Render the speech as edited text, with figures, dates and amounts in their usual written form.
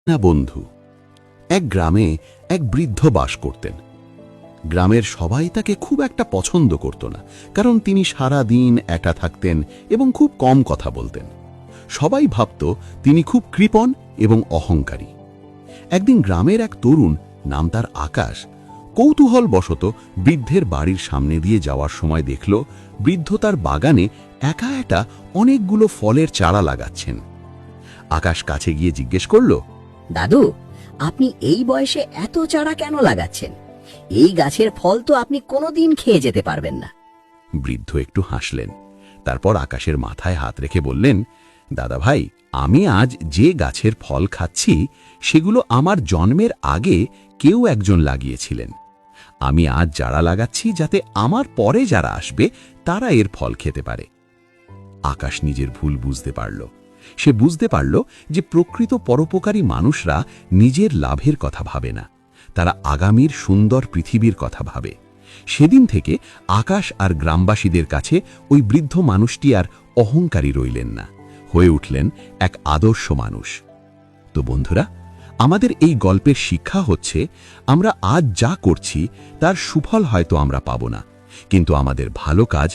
না বন্ধু। এক গ্রামে এক বৃদ্ধ বাস করতেন। গ্রামের সবাই তাকে খুব একটা পছন্দ করত না, কারণ তিনি সারা দিন একা থাকতেন এবং খুব কম কথা বলতেন। সবাই ভাবত তিনি খুব কৃপণ এবং অহংকারী। একদিন গ্রামের এক তরুণ, নাম তার আকাশ, কৌতূহলবশত বৃদ্ধের বাড়ির সামনে দিয়ে যাওয়ার সময় দেখল বৃদ্ধ তার বাগানে একা একা অনেকগুলো ফলের চারা লাগাচ্ছেন। আকাশ কাছে গিয়ে জিজ্ঞেস করল, দাদু, আপনি এই বয়সে এত চারা কেন লাগাচ্ছেন? এই গাছের ফল তো আপনি কোনোদিন খেয়ে যেতে পারবেন না। বৃদ্ধ একটু হাসলেন। তারপর আকাশের মাথায় হাত রেখে বললেন, দাদা ভাই, আমি আজ যে গাছের ফল খাচ্ছি সেগুলো আমার জন্মের আগে কেউ একজন লাগিয়েছিলেন। আমি আজ চারা লাগাচ্ছি যাতে আমার পরে যারা আসবে তারা এর ফল খেতে পারে। আকাশ নিজের ভুল বুঝতে পারল। সে বুঝতে পারল যে প্রকৃত পরোপকারী মানুষরা নিজের লাভের কথা ভাবে না, তারা আগামীর সুন্দর পৃথিবীর কথা ভাবে। সেদিন থেকে আকাশ আর গ্রামবাসীদের কাছে ওই বৃদ্ধ মানুষটি আর অহংকারী রইলেন না, হয়ে উঠলেন এক আদর্শ মানুষ। তো বন্ধুরা, আমাদের এই গল্পের শিক্ষা হচ্ছে, আমরা আজ যা করছি তার সুফল হয়তো আমরা পাব না, কিন্তু আমাদের ভালো কাজ